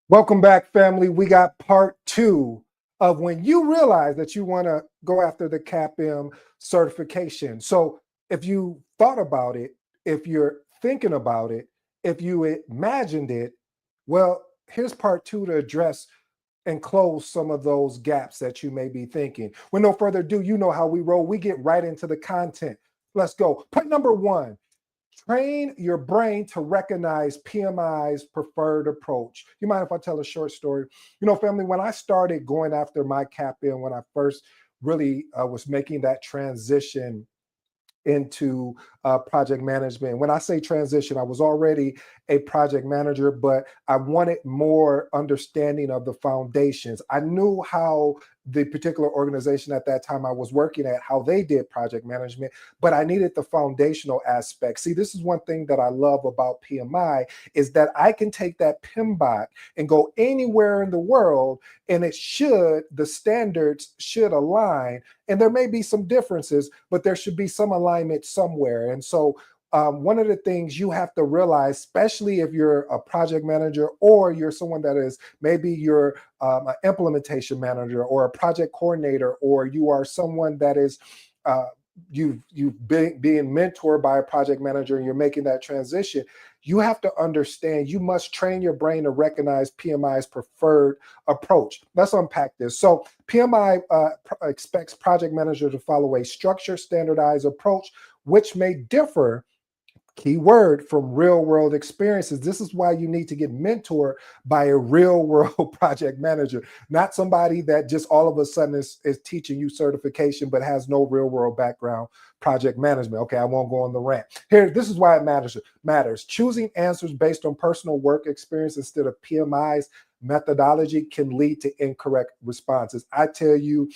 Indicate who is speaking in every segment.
Speaker 1: Welcome back, family. We got part two of when you realize that you want to go after the CAPM certification. So, if you thought about it, if you're thinking about it, if you imagined it, well, here's part two to address and close some of those gaps that you may be thinking. With no further ado, you know how we roll. We get right into the content. Let's go. Point number one. Train your brain to recognize PMI's preferred approach. You mind if I tell a short story? Family, when I started going after my CAPM, when I first really was making that transition into project management. When I say transition, I was already a project manager, but I wanted more understanding of the foundations. I knew how the particular organization at that time I was working at, how they did project management, but I needed the foundational aspect. See, this is one thing that I love about PMI is that I can take that pmbok and go anywhere in the world, and the standards should align. And there may be some differences, but there should be some alignment somewhere. And so one of the things you have to realize, especially if you're a project manager or you're someone that is maybe you're an implementation manager or a project coordinator, or you are someone that is you've been being mentored by a project manager and you're making that transition, you have to understand you must train your brain to recognize PMI's preferred approach. Let's unpack this. So PMI expects project manager to follow a structured, standardized approach, which may differ, key word, from real world experiences. This is why you need to get mentored by a real world project manager, not somebody that just all of a sudden is teaching you certification but has no real world background project management. Okay, I won't go on the rant here. This is why it matters. Choosing answers based on personal work experience instead of PMI's methodology can lead to incorrect responses. I tell you,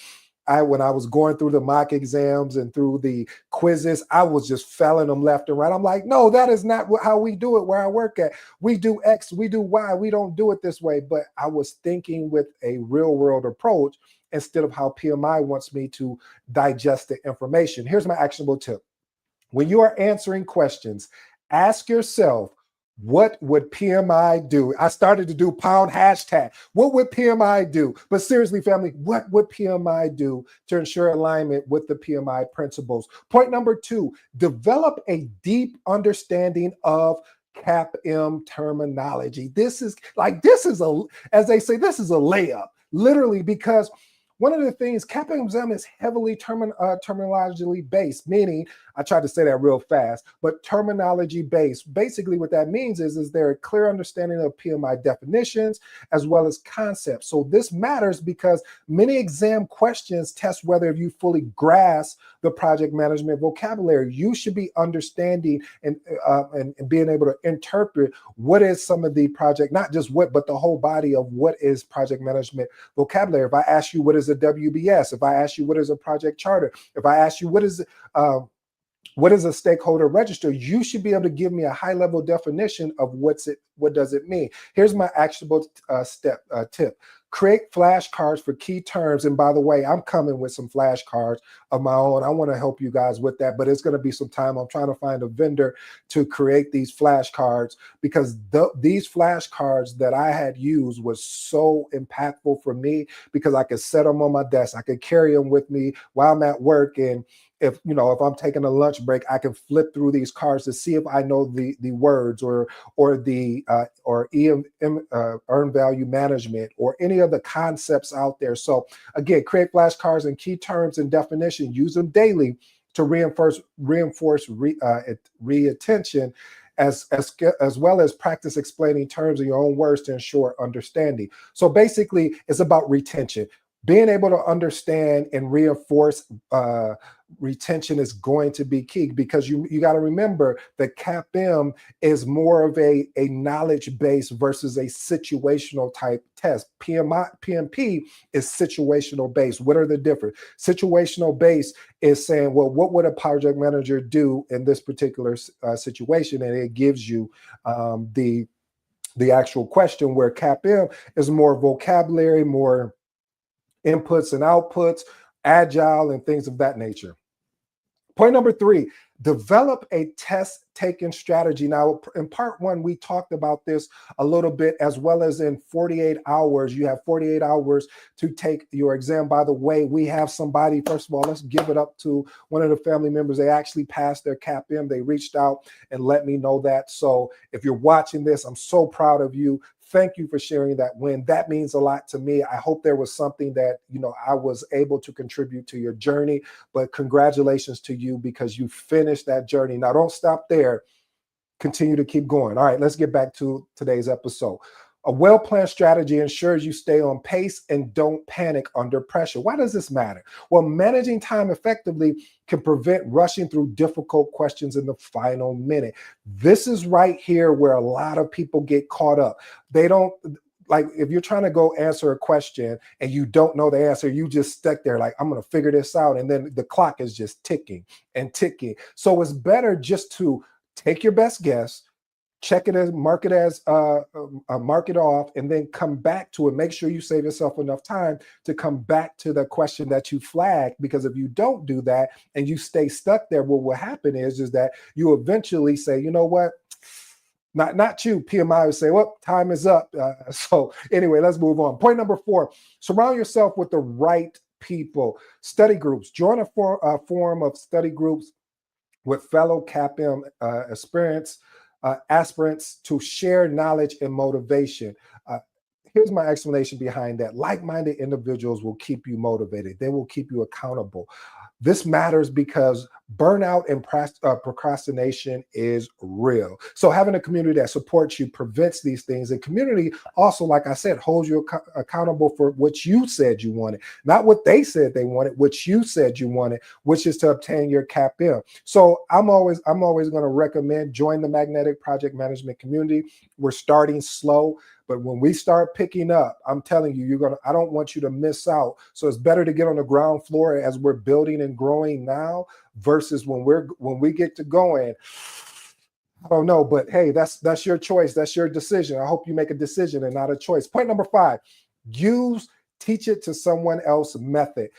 Speaker 1: when I was going through the mock exams and through the quizzes, I was just failing them left and right. I'm like, no, that is not how we do it where I work at. We do X, we do Y, we don't do it this way. But I was thinking with a real world approach instead of how PMI wants me to digest the information. Here's my actionable tip. When you are answering questions, ask yourself, what would PMI do? I started to do pound hashtag. What would PMI do? But seriously, family, what would PMI do to ensure alignment with the PMI principles? Point number two, develop a deep understanding of CAPM terminology. This is as they say, this is a layup, literally, because one of the things, CAPM is heavily terminologically based, meaning, I tried to say that real fast, but terminology based. Basically, what that means is there a clear understanding of PMI definitions as well as concepts. So this matters because many exam questions test whether you fully grasp the project management vocabulary. You should be understanding and being able to interpret what is some of the project, not just what, but the whole body of what is project management vocabulary. If I ask you what is a WBS, if I ask you what is a project charter, if I ask you what is a stakeholder register, you should be able to give me a high level definition of what does it mean. Here's my actionable tip. Create flashcards for key terms. And by the way, I'm coming with some flashcards of my own. I want to help you guys with that, but it's going to be some time. I'm trying to find a vendor to create these flashcards because these flashcards that I had used was so impactful for me because I could set them on my desk. I could carry them with me while I'm at work. And if I'm taking a lunch break, I can flip through these cards to see if I know the words or earned value management or any of the concepts out there. So again, create flashcards and key terms and definition. Use them daily to reinforce reattention, as well as practice explaining terms in your own words to ensure understanding. So basically, it's about retention. Being able to understand and reinforce retention is going to be key because you got to remember that CAPM is more of a knowledge base versus a situational type test. PMP is situational based. What are the difference? Situational base is saying, well, what would a project manager do in this particular situation? And it gives you the actual question, where CAPM is more vocabulary, more inputs and outputs, agile, and things of that nature. Point number three, develop a test taking strategy. Now, in part one, we talked about this a little bit, as well as in 48 hours. You have 48 hours to take your exam. By the way, we have somebody, first of all, let's give it up to one of the family members. They actually passed their CAPM. They reached out and let me know that. So if you're watching this, I'm so proud of you. Thank you for sharing that win. That means a lot to me. I hope there was something that, I was able to contribute to your journey, but congratulations to you because you finished that journey. Now, don't stop there. Continue to keep going. All right, let's get back to today's episode. A well-planned strategy ensures you stay on pace and don't panic under pressure. Why does this matter? Well, managing time effectively can prevent rushing through difficult questions in the final minute. This is right here where a lot of people get caught up. They don't, like, if you're trying to go answer a question and you don't know the answer, you just stuck there like, I'm going to figure this out. And then the clock is just ticking and ticking. So it's better just to take your best guess, check it as mark it off, and then come back to it. Make sure you save yourself enough time to come back to the question that you flagged, because if you don't do that and you stay stuck there, what will happen is that you eventually say, you know what? Not you, PMI would say, well, time is up. So anyway, let's move on. Point number 4, surround yourself with the right people. Study groups. Join a forum of study groups with fellow CAPM aspirants to share knowledge and motivation. Here's my explanation behind that. Like-minded individuals will keep you motivated. They will keep you accountable. This matters because burnout and procrastination is real. So having a community that supports you prevents these things. And community also, like I said, holds you accountable for what you said you wanted, not what they said they wanted, what you said you wanted, which is to obtain your CAPM. So I'm always going to recommend join the Magnetic Project Management community. We're starting slow, but when we start picking up, I'm telling you, I don't want you to miss out. So it's better to get on the ground floor as we're building and growing now versus when we get to going. I don't know, but hey, that's your choice. That's your decision. I hope you make a decision and not a choice. Point number 5, teach it to someone else method.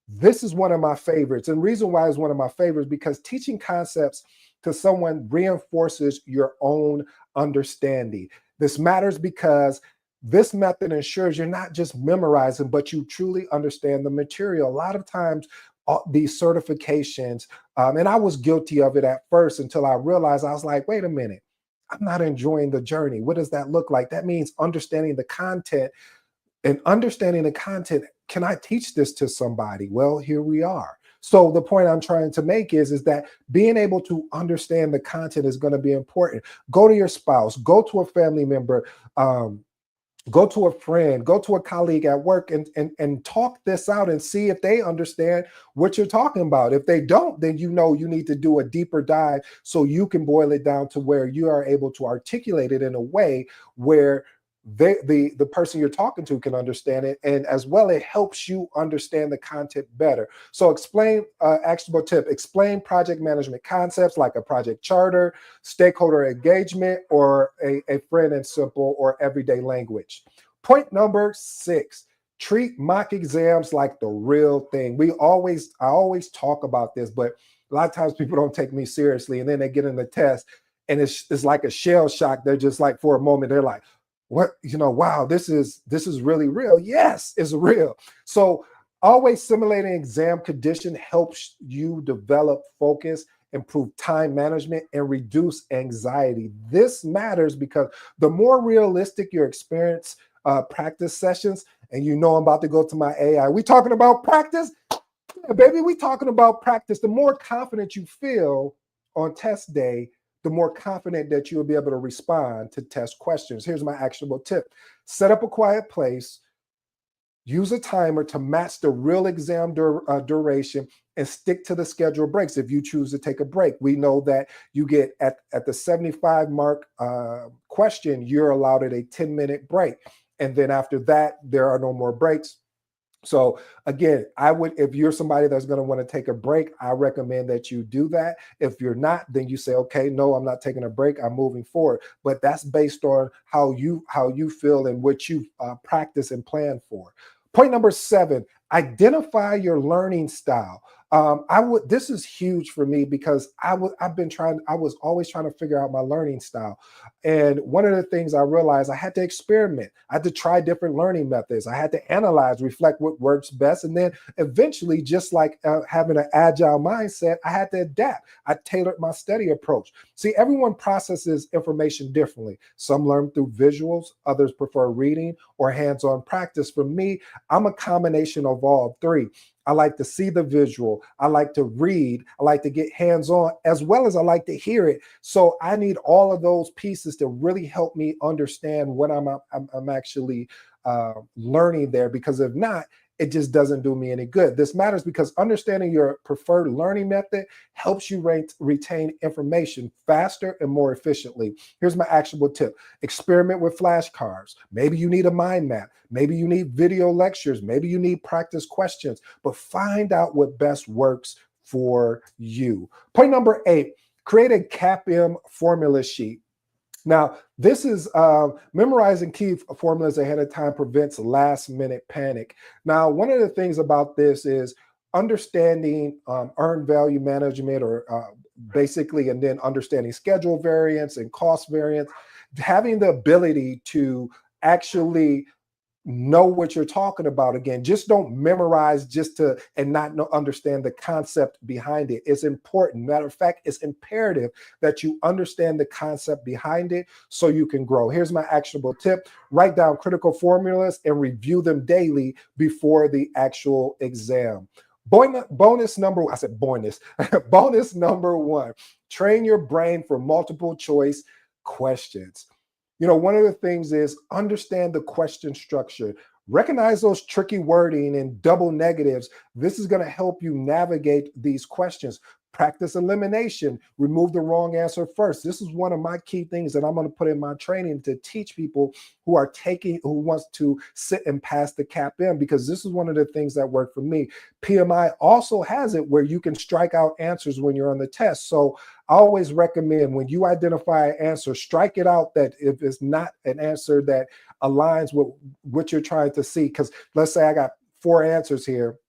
Speaker 1: This is one of my favorites. And the reason why it's one of my favorites, because teaching concepts to someone reinforces your own understanding. This matters because this method ensures you're not just memorizing, but you truly understand the material. A lot of times, these certifications, and I was guilty of it at first until I realized, I was like, wait a minute, I'm not enjoying the journey. What does that look like? That means understanding the content. And understanding the content, can I teach this to somebody? Well, here we are. So the point I'm trying to make is that being able to understand the content is going to be important. Go to your spouse, go to a family member, go to a friend, go to a colleague at work and talk this out and see if they understand what you're talking about. If they don't, then you need to do a deeper dive so you can boil it down to where you are able to articulate it in a way where the person you're talking to can understand it, and as well it helps you understand the content better. So actionable tip, explain project management concepts like a project charter, stakeholder engagement, or a friend in simple or everyday language. Point number 6, treat mock exams like the real thing. I always talk about this, but a lot of times people don't take me seriously, and then they get in the test and it's like a shell shock. They're just like, for a moment, they're like, what, wow, this is really real. Yes, it's real. So always simulating exam condition helps you develop focus, improve time management, and reduce anxiety. This matters because the more realistic your experience practice sessions, and I'm about to go to my AI. We talking about practice? Yeah, baby, we talking about practice. The more confident you feel on test day, the more confident that you'll be able to respond to test questions. Here's my actionable tip. Set up a quiet place, use a timer to match the real exam duration, and stick to the scheduled breaks. If you choose to take a break, we know that you get at the 75 mark question, you're allowed a 10-minute break. And then after that, there are no more breaks. So again, if you're somebody that's going to want to take a break, I recommend that you do that. If you're not, then you say, okay, no, I'm not taking a break. I'm moving forward. But that's based on how you feel and what you practice and plan for. Point number 7, identify your learning style. This is huge for me because I was always trying to figure out my learning style. And one of the things I realized, I had to experiment. I had to try different learning methods. I had to analyze, reflect what works best. And then eventually, just like having an agile mindset, I had to adapt. I tailored my study approach. See, everyone processes information differently. Some learn through visuals, others prefer reading or hands-on practice. For me, I'm a combination of all three. I like to see the visual. I like to read. I like to get hands on, as well as I like to hear it. So I need all of those pieces to really help me understand what I'm actually learning there. Because if not, it just doesn't do me any good. This matters because understanding your preferred learning method helps you retain information faster and more efficiently. Here's my actionable tip. Experiment with flashcards. Maybe you need a mind map. Maybe you need video lectures. Maybe you need practice questions, but find out what best works for you. Point number 8, create a CAPM formula sheet. Now, this is memorizing key formulas ahead of time prevents last minute panic. Now, one of the things about this is understanding earned value management, or basically, and then understanding schedule variance and cost variance, having the ability to actually know what you're talking about. Again, just don't memorize just to and not know, understand the concept behind it. It's important. Matter of fact, it's imperative that you understand the concept behind it so you can grow. Here's my actionable tip. Write down critical formulas and review them daily before the actual exam. Bonus number, I said bonus. Bonus number 1, train your brain for multiple choice questions. One of the things is understand the question structure. Recognize those tricky wording and double negatives. This is going to help you navigate these questions. Practice elimination. Remove the wrong answer first. This is one of my key things that I'm going to put in my training to teach people who wants to sit and pass the CAPM, because this is one of the things that worked for me. PMI also has it where you can strike out answers when you're on the test. So I always recommend when you identify an answer, strike it out that if it's not an answer that aligns with what you're trying to see. Because let's say I got 4 answers here,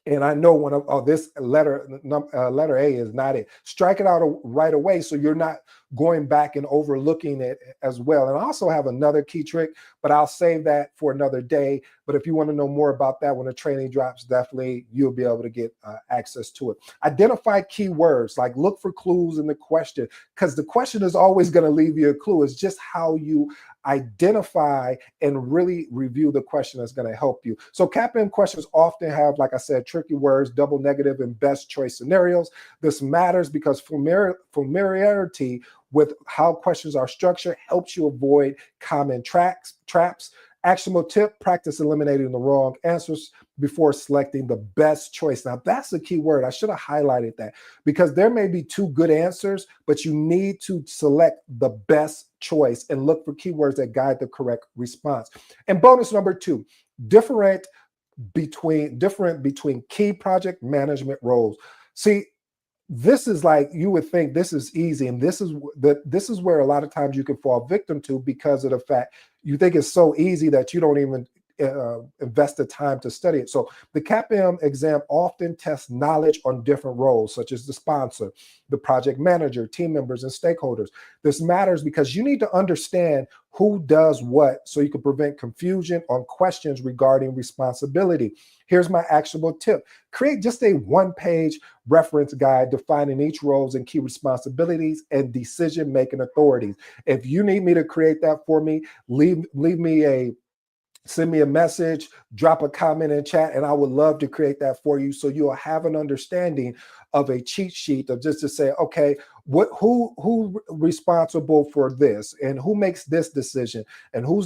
Speaker 1: and I know one of this letter A is not it. Strike it out right away so you're not going back and overlooking it as well. And I also have another key trick, but I'll save that for another day. But if you want to know more about that when the training drops, definitely you'll be able to get access to it. Identify keywords, like look for clues in the question, because the question is always going to leave you a clue. It's just how you identify and really review the question that's going to help you. So CAPM questions often have, like I said, tricky words, double negative, and best choice scenarios. This matters because familiarity with how questions are structured helps you avoid common traps. Actionable tip, practice eliminating the wrong answers before selecting the best choice. Now, that's the key word. I should have highlighted that, because there may be 2 good answers, but you need to select the best choice and look for keywords that guide the correct response. And bonus number 2, different between key project management roles. See, this is like, you would think this is easy, and this is where a lot of times you can fall victim to, because of the fact you think it's so easy that you don't even invest the time to study it. So the CAPM exam often tests knowledge on different roles, such as the sponsor, the project manager, team members, and stakeholders. This matters because you need to understand who does what so you can prevent confusion on questions regarding responsibility. Here's my actionable tip. Create just a 1-page reference guide defining each roles and key responsibilities and decision-making authorities. If you need me to create that for me, send me a message, drop a comment in chat, and I would love to create that for you so you'll have an understanding of a cheat sheet of just to say, okay, who responsible for this, and who makes this decision, and who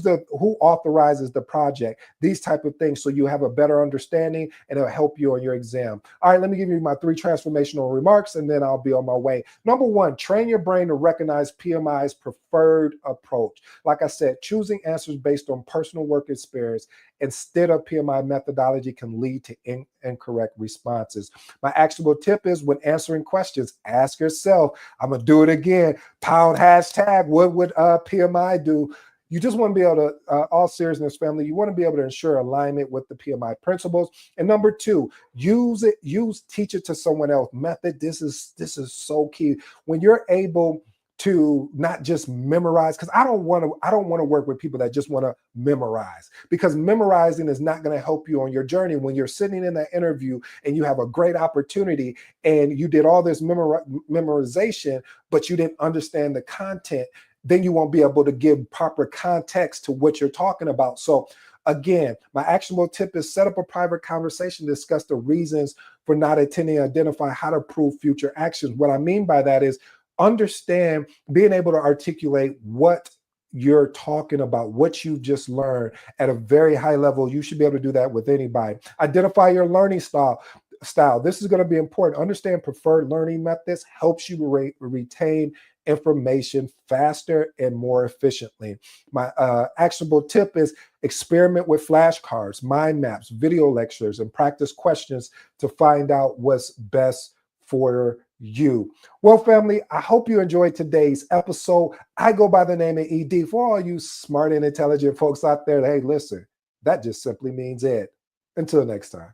Speaker 1: authorizes the project, these type of things, so you have a better understanding and it'll help you on your exam. All right, let me give you my 3 transformational remarks and then I'll be on my way. Number 1, train your brain to recognize PMI's preferred approach. Like I said, choosing answers based on personal work experience instead of PMI methodology can lead to incorrect responses. My actionable tip is, when answering questions, ask yourself, I'm going to do it again, #, what would PMI do? you just want to be able to, all seriousness, family, you want to be able to ensure alignment with the PMI principles. And number two, teach it to someone else method. This is so key. When you're able to not just memorize, because I don't want to work with people that just want to memorize, because memorizing is not going to help you on your journey. When you're sitting in that interview and you have a great opportunity and you did all this memorization, but you didn't understand the content, then you won't be able to give proper context to what you're talking about. So again, my actionable tip is set up a private conversation, discuss the reasons for not attending, identify how to improve future actions. What I mean by that is understand, being able to articulate what you're talking about, what you just learned at a very high level. You should be able to do that with anybody. Identify your learning style. This is going to be important. Understand preferred learning methods helps you retain information faster and more efficiently. My actionable tip is experiment with flashcards, mind maps, video lectures, and practice questions to find out what's best for you. Well, family, I hope you enjoyed today's episode. I go by the name of ED. For all you smart and intelligent folks out there, hey, listen, that just simply means Ed. Until next time.